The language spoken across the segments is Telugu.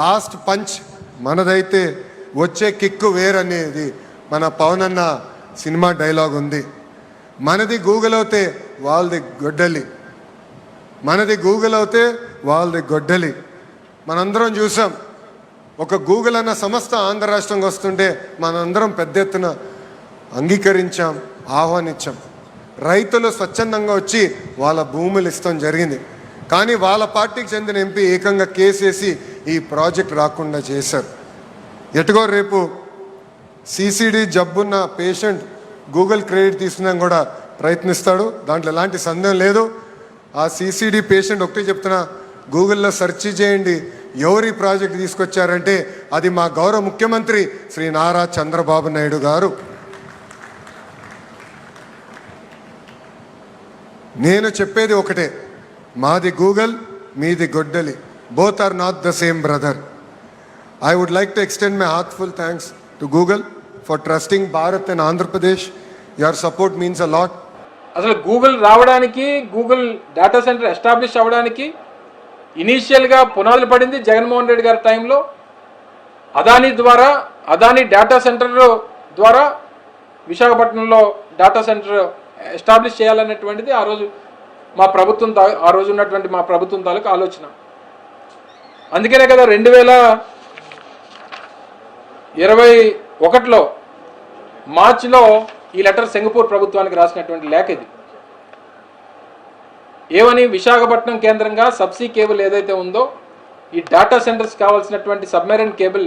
లాస్ట్ పంచ్ మనదైతే వచ్చే కిక్కు వేరనేది మన పవన్ అన్న సినిమా డైలాగ్ ఉంది. మనది గూగుల్ అవుతే వాళ్ళది గొడ్డలి, మనది గూగుల్ అవుతే వాళ్ళది గొడ్డలి. మనందరం చూసాం, ఒక గూగుల్ అన్న సంస్థ ఆంధ్ర రాష్ట్రంగా వస్తుంటే మనందరం పెద్ద ఎత్తున అంగీకరించాం, ఆహ్వానించాం. రైతులు స్వచ్ఛందంగా వచ్చి వాళ్ళ భూములు ఇస్తాం జరిగింది. కానీ వాళ్ళ పార్టీకి చెందిన ఎంపీ ఏకంగా కేసేసి ఈ ప్రాజెక్ట్ రాకుండా చేశారు. ఎటుగో రేపు సిసిడి జబ్బున్న పేషెంట్ గూగుల్ క్రెడిట్ తీసుకున్నాం కూడా ప్రయత్నిస్తాడు, దాంట్లో ఎలాంటి సందేహం లేదు. ఆ సిసిడి పేషెంట్ ఒకటే చెప్తున్నా, గూగుల్లో సెర్చ్ చేయండి ఎవరి ప్రాజెక్ట్ తీసుకొచ్చారంటే అది మా గౌరవ ముఖ్యమంత్రి శ్రీ నారా చంద్రబాబు నాయుడు గారు. నేను చెప్పేది ఒకటే, మాది గూగుల్, మీది గొడ్డలి. Both are not the same brother. I would like to extend my heartfelt thanks to Google for trusting Bharat and Andhra Pradesh. Your support means a lot. అసలు గూగుల్ రావడానికి, గూగుల్ డేటా సెంటర్ ఎస్టాబ్లిష్ అవ్వడానికి ఇనీషియల్గా పునాదులు పడింది జగన్మోహన్ రెడ్డి గారి టైంలో. అదానీ డేటా సెంటర్ ద్వారా విశాఖపట్నంలో డేటా సెంటర్ ఎస్టాబ్లిష్ చేయాలనేటువంటిది ఆ రోజు ఉన్నటువంటి మా ప్రభుత్వం తాలూకు ఆలోచన. అందుకనే కదా 2021లో మార్చిలో ఈ లెటర్ సింగపూర్ ప్రభుత్వానికి రాసినటువంటి లేఖ ఇది. ఏమని, విశాఖపట్నం కేంద్రంగా సబ్సీ కేబుల్ ఏదైతే ఉందో ఈ డేటా సెంటర్స్ కావాల్సినటువంటి సబ్మెరైన్ కేబుల్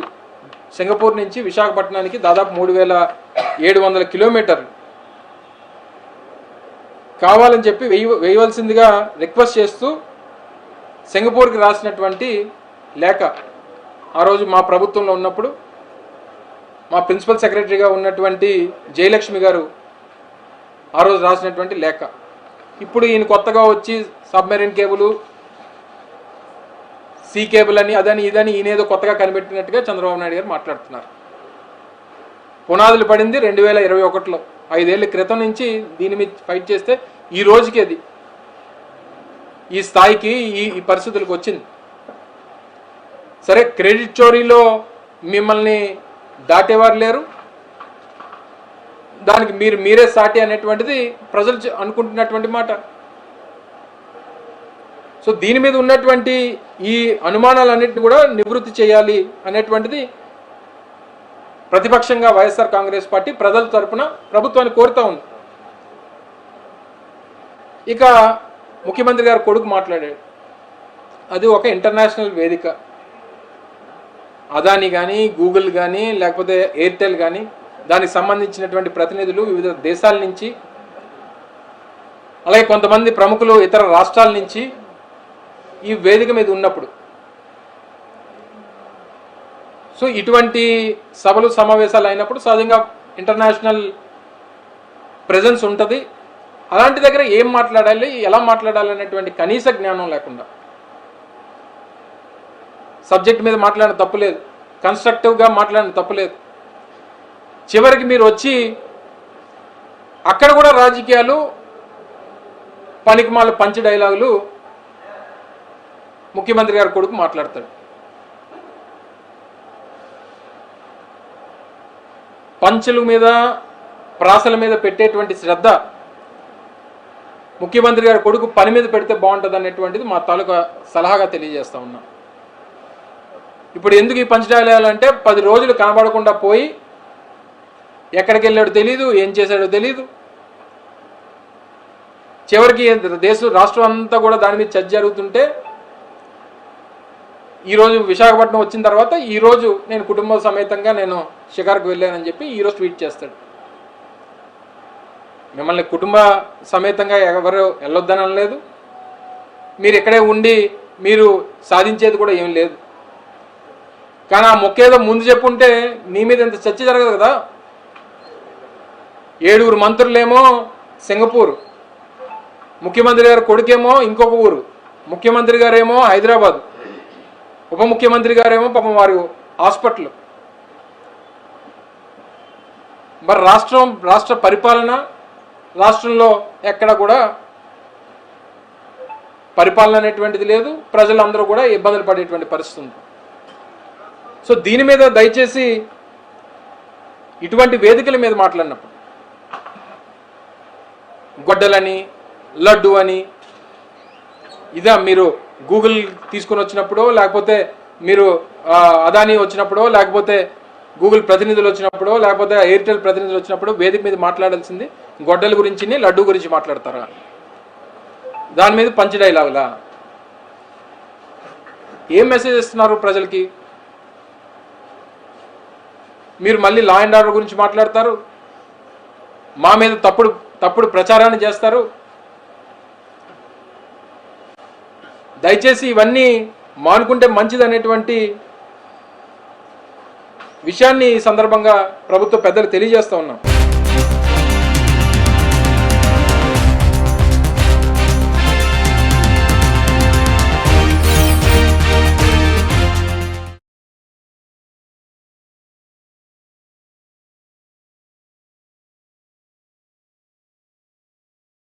సింగపూర్ నుంచి విశాఖపట్నానికి దాదాపు 3700 కిలోమీటర్లు కావాలని చెప్పి వేయవలసిందిగా రిక్వెస్ట్ చేస్తూ సింగపూర్కి రాసినటువంటి లేఖ ఆ రోజు మా ప్రభుత్వంలో ఉన్నప్పుడు మా ప్రిన్సిపల్ సెక్రటరీగా ఉన్నటువంటి జయలక్ష్మి గారు ఆ రోజు రాసినటువంటి లేఖ. ఇప్పుడు ఈయన కొత్తగా వచ్చి సబ్మెరైన్ కేబుల్, సీ కేబుల్ అని అదని ఇదని ఈయనేదో కొత్తగా కనిపెట్టినట్టుగా చంద్రబాబు నాయుడు గారు మాట్లాడుతున్నారు. పునాదులు పడింది 2021లో, 5 ఏళ్ల క్రితం నుంచి దీని మీద ఫైట్ చేస్తే ఈ రోజుకి అది ఈ స్థాయికి ఈ పరిస్థితులకు వచ్చింది. సరే, క్రెడిట్ చోరీలో మిమ్మల్ని దాటేవారు లేరు, దానికి మీరే సాటి అనేటువంటిది ప్రజలు అనుకుంటున్నటువంటి మాట. సో దీని మీద ఉన్నటువంటి ఈ అనుమానాలన్నింటినీ కూడా నివృత్తి చేయాలి అనేటువంటిది ప్రతిపక్షంగా వైఎస్ఆర్ కాంగ్రెస్ పార్టీ ప్రజల తరపున ప్రభుత్వాన్ని కోరుతా ఉంది. ఇక ముఖ్యమంత్రి గారు కొడుకు మాట్లాడాడు, అది ఒక ఇంటర్నేషనల్ వేదిక. అదానీ కానీ, గూగుల్ కానీ, లేకపోతే ఎయిర్టెల్ కానీ, దానికి సంబంధించినటువంటి ప్రతినిధులు వివిధ దేశాల నుంచి, అలాగే కొంతమంది ప్రముఖులు ఇతర రాష్ట్రాల నుంచి ఈ వేదిక మీద ఉన్నప్పుడు, సో ఇటువంటి సభలు సమావేశాలు అయినప్పుడు సహజంగా ఇంటర్నేషనల్ ప్రెజెన్స్ ఉంటుంది. అలాంటి దగ్గర ఏం మాట్లాడాలి, ఎలా మాట్లాడాలి అనేటువంటి కనీస జ్ఞానం లేకుండా సబ్జెక్ట్ మీద మాట్లాడిన తప్పులేదు, కన్స్ట్రక్టివ్గా మాట్లాడిన తప్పులేదు. చివరికి మీరు వచ్చి అక్కడ కూడా రాజకీయాలు, పనికిమాల పంచ్ డైలాగులు ముఖ్యమంత్రి గారి కొడుకు మాట్లాడతాడు. పంచుల మీద, ప్రాసల మీద పెట్టేటువంటి శ్రద్ధ ముఖ్యమంత్రి గారి కొడుకు పని మీద పెడితే బాగుంటుంది అనేటువంటిది మా తాలూకా సలహాగా తెలియజేస్తా ఉన్నా. ఇప్పుడు ఎందుకు ఈ పంచడాలు అంటే 10 రోజులు కనబడకుండా పోయి ఎక్కడికి వెళ్ళాడో తెలీదు, ఏం చేశాడో తెలీదు. చివరికి రాష్ట్రం అంతా కూడా దాని మీద చర్చ జరుగుతుంటే ఈరోజు విశాఖపట్నం వచ్చిన తర్వాత ఈరోజు నేను కుటుంబ సమేతంగా నేను షికార్కు వెళ్ళానని చెప్పి ఈరోజు ట్వీట్ చేస్తాడు. మిమ్మల్ని కుటుంబ సమేతంగా ఎవరు వెళ్ళొద్దని అనలేదు, మీరు ఇక్కడే ఉండి మీరు సాధించేది కూడా ఏం లేదు. కానీ ఆ మొక్కేదో ముందు చెప్పుంటే నీ మీద ఇంత చర్చ జరగదు కదా. 7 మంత్రులేమో సింగపూర్, ముఖ్యమంత్రి గారు కొడుకేమో ఇంకొక ఊరు, ముఖ్యమంత్రి గారేమో హైదరాబాద్, ఉప ముఖ్యమంత్రి గారేమో పాపం వారి హాస్పిటల్. మరి రాష్ట్ర పరిపాలన, రాష్ట్రంలో ఎక్కడ కూడా పరిపాలన అనేటువంటిది లేదు, ప్రజలందరూ కూడా ఇబ్బందులు పడేటువంటి పరిస్థితి ఉంది. సో దీని మీద దయచేసి ఇటువంటి వేదికల మీద మాట్లాడినప్పుడు గొడ్డలని లడ్డు అని ఇదా మీరు గూగుల్ తీసుకొని వచ్చినప్పుడు, లేకపోతే మీరు అదానీ వచ్చినప్పుడు, లేకపోతే గూగుల్ ప్రతినిధులు వచ్చినప్పుడు, లేకపోతే ఎయిర్టెల్ ప్రతినిధులు వచ్చినప్పుడు వేదిక మీద మాట్లాడాల్సింది గొడ్డల గురించి లడ్డు గురించి మాట్లాడతారా? దాని మీద పంచ్ డైలాగులా? ఏం మెసేజ్ ఇస్తున్నారు ప్రజలకి? మీరు మళ్ళీ లా అండ్ ఆర్డర్ గురించి మాట్లాడతారు, మా మీద తప్పుడు ప్రచారాన్ని చేస్తారు. దయచేసి ఇవన్నీ మానుకుంటే మంచిది అనేటువంటి విషయాన్ని ఈ సందర్భంగా ప్రభుత్వ పెద్దలు తెలియజేస్తూ ఉన్నాం.